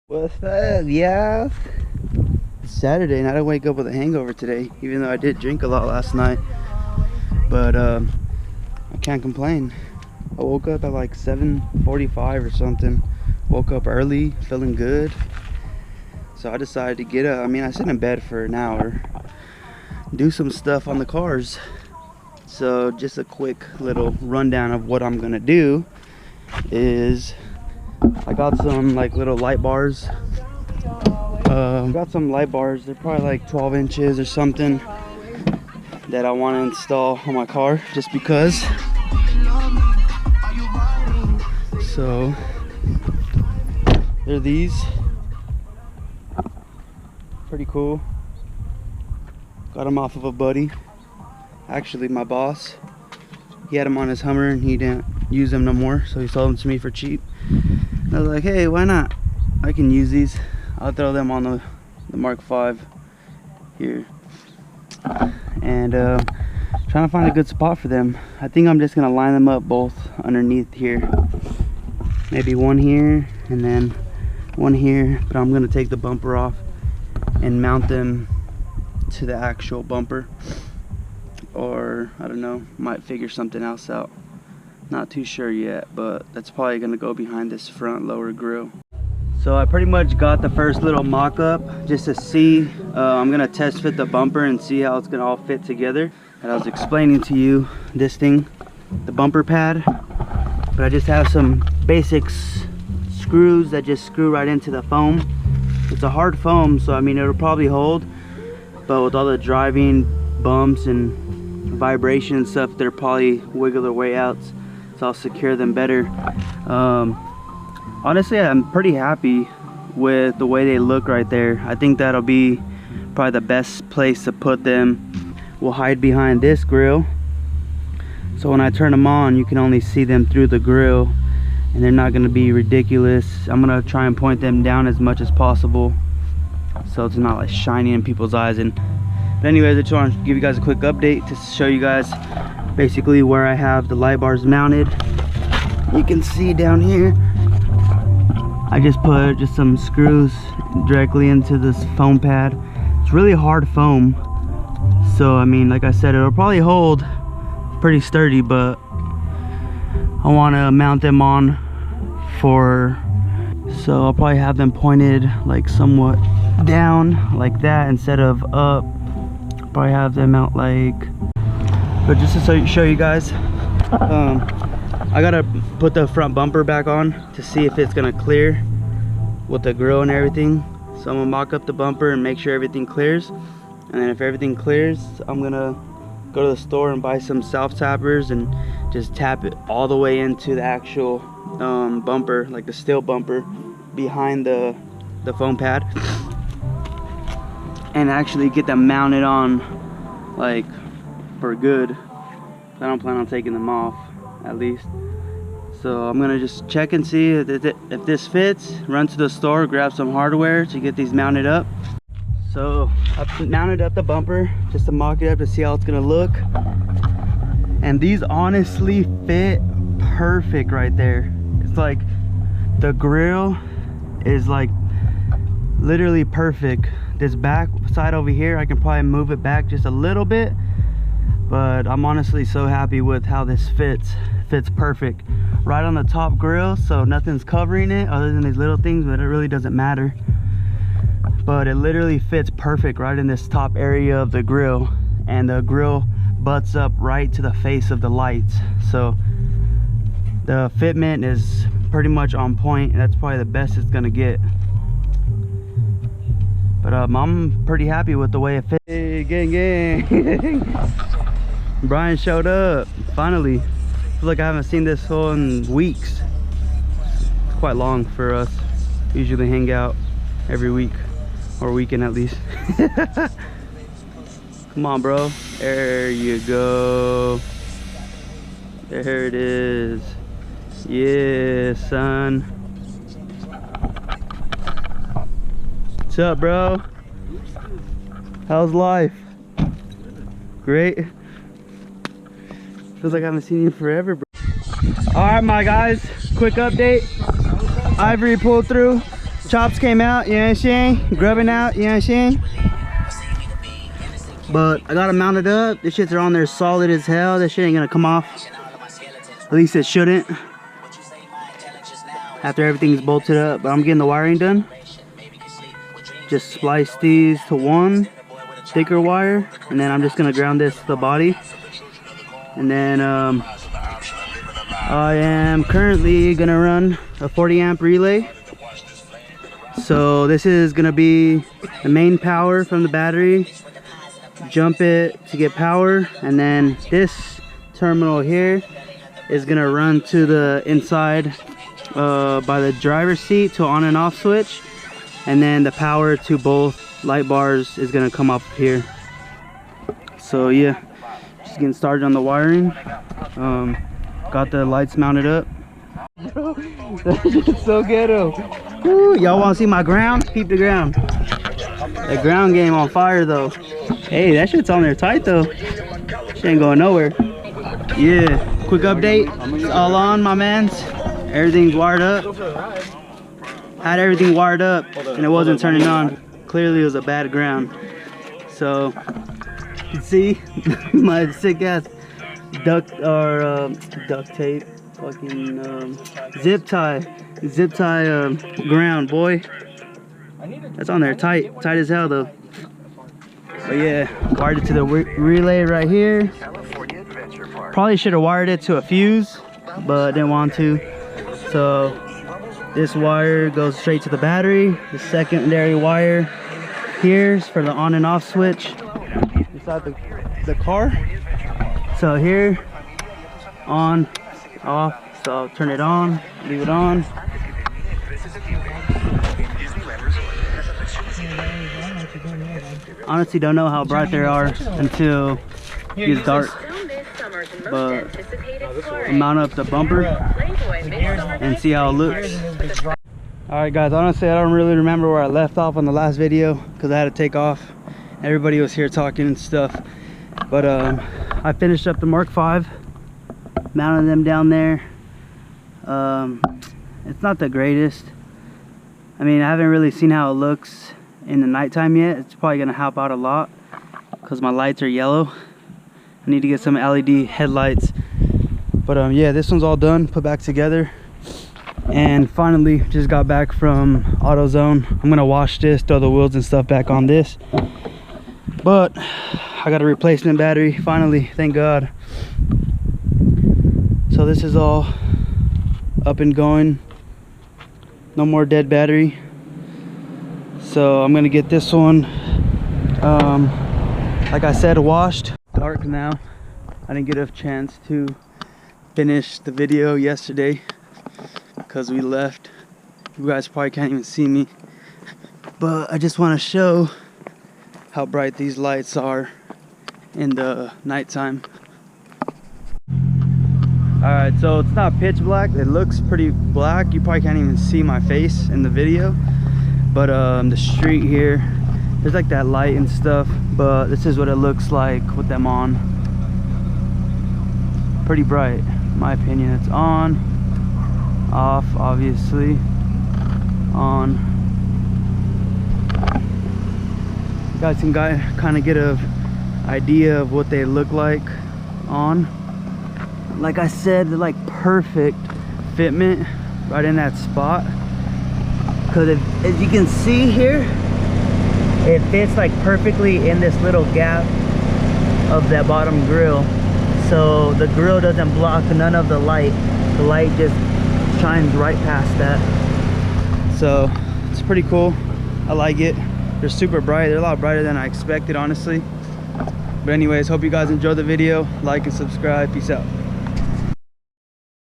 What's up, yeah? It's Saturday and I didn't wake up with a hangover today, even though I did drink a lot last night. But I can't complain. I woke up at like 7:45 or something. Woke up early, feeling good. So I decided to get up. I mean, I sit in bed for an hour, do some stuff on the cars. So just a quick little rundown of what I'm gonna do is I got some like little light bars. Got some light bars. They're probably like 12 inches or something that I want to install on my car just because. So they're these. Pretty cool. Got them off of a buddy. Actually, my boss. He had them on his Hummer and he didn't use them no more, so he sold them to me for cheap. And I was like, hey, why not? I can use these. I'll throw them on the Mark V here. And trying to find a good spot for them. I think I'm just gonna line them up both underneath here. Maybe one here and then one here, but I'm gonna take the bumper off and mount them to the actual bumper. Or I don't know, might figure something else out. Not too sure yet, but that's probably gonna go behind this front lower grille. So I pretty much got the first little mock-up just to see. I'm gonna test fit the bumper and see how it's gonna all fit together. And I was explaining to you this thing, the bumper pad, but I just have some basic screws that just screw right into the foam. It's a hard foam, so I mean it'll probably hold, but with all the driving bumps and vibration and stuff, they'll probably wiggle their way out, so I'll secure them better. Honestly, I'm pretty happy with the way they look right there. I think that'll be probably the best place to put them. We'll hide behind this grill, so when I turn them on you can only see them through the grill and they're not going to be ridiculous. I'm going to try and point them down as much as possible so it's not like shining in people's eyes. But anyways, I just want to give you guys a quick update to show you guys basically where I have the light bars mounted. You can see down here I just put just some screws directly into this foam pad. It's really hard foam, so I mean, like I said, it'll probably hold pretty sturdy, but I want to mount them on so I'll probably have them pointed like somewhat down like that instead of up. Probably have them out like, but just to show you guys, I gotta put the front bumper back on to see if it's gonna clear with the grill and everything. So I'm gonna mock up the bumper and make sure everything clears, and then if everything clears, I'm gonna go to the store and buy some self tappers and just tap it all the way into the actual bumper, like the steel bumper behind the foam pad, and actually get them mounted on like for good. I don't plan on taking them off, at least. So I'm gonna just check and see if this fits, run to the store, grab some hardware to get these mounted up. So I've mounted up the bumper just to mock it up to see how it's gonna look, and these honestly fit perfect right there. It's like the grill is like literally perfect. This back side over here, I can probably move it back just a little bit, but I'm honestly so happy with how this fits. Fits perfect right on the top grill, so nothing's covering it other than these little things, but it really doesn't matter. But it literally fits perfect right in this top area of the grill, and the grill butts up right to the face of the lights, so the fitment is pretty much on point. That's probably the best it's gonna get. But I'm pretty happy with the way it fits. Hey, gang. Brian showed up finally. I feel like I haven't seen this fool in weeks. It's quite long for us. Usually hang out every week or weekend at least. Come on, bro. There you go. There it is. Yeah, son. What's up, bro? How's life? Great. Feels like I haven't seen you forever, bro. All right, my guys, quick update. Ivory pulled through. chops came out, you know what I'm saying? Grubbing out, you know what I'm saying? But I got them mounted up. These shits are on there solid as hell. This shit ain't gonna come off. At least it shouldn't. After everything's bolted up. But I'm getting the wiring done. Just splice these to one thicker wire. And then I'm just gonna ground this to the body. And then I am currently gonna run a 40 amp relay. So this is gonna be the main power from the battery. Jump it to get power, and then this terminal here is gonna run to the inside by the driver's seat to on and off switch, and then the power to both light bars is gonna come up here. So yeah, just getting started on the wiring. Got the lights mounted up. That's so ghetto. Y'all want to see my ground? Peep the ground. The ground game on fire though. Hey, that shit's on there tight though. Shit ain't going nowhere. Yeah, quick update. It's all on, my mans. Everything's wired up. Had everything wired up and it wasn't turning on. Clearly it was a bad ground. So you can see my sick ass duct tape, fucking zip tie ground, boy. That's on there tight as hell though. But yeah, wired it to the relay right here. Probably should have wired it to a fuse, but didn't want to. So this wire goes straight to the battery. The secondary wire here is for the on and off switch inside the car. So here, on, off. So I'll turn it on, leave it on. Honestly don't know how bright they are until it gets dark. But I'll mount up the bumper and see how it looks. Alright guys, honestly I don't really remember where I left off on the last video because I had to take off. Everybody was here talking and stuff. But I finished up the Mark V, mounted them down there. It's not the greatest. I mean, I haven't really seen how it looks in the nighttime yet. It's probably gonna help out a lot because my lights are yellow. I need to get some LED headlights. But yeah, this one's all done, put back together. And finally just got back from AutoZone. I'm gonna wash this, throw the wheels and stuff back on this. But I got a replacement battery finally, thank God. So this is all up and going. No more dead battery. So I'm gonna get this one like I said, washed. Dark now. I didn't get a chance to finish the video yesterday because we left. You guys probably can't even see me, but I just want to show how bright these lights are in the nighttime. Alright, so it's not pitch black. It looks pretty black. You probably can't even see my face in the video. But the street here, there's like that light and stuff. But this is what it looks like with them on. Pretty bright, in my opinion. It's on, off, obviously, on. You guys can kind of get an idea of what they look like on. Like I said, they're like perfect fitment right in that spot. Because as you can see here, it fits like perfectly in this little gap of that bottom grill. So the grill doesn't block none of the light. The light just shines right past that. So it's pretty cool. I like it. They're super bright. They're a lot brighter than I expected, honestly. But anyways, hope you guys enjoyed the video. Like and subscribe. Peace out.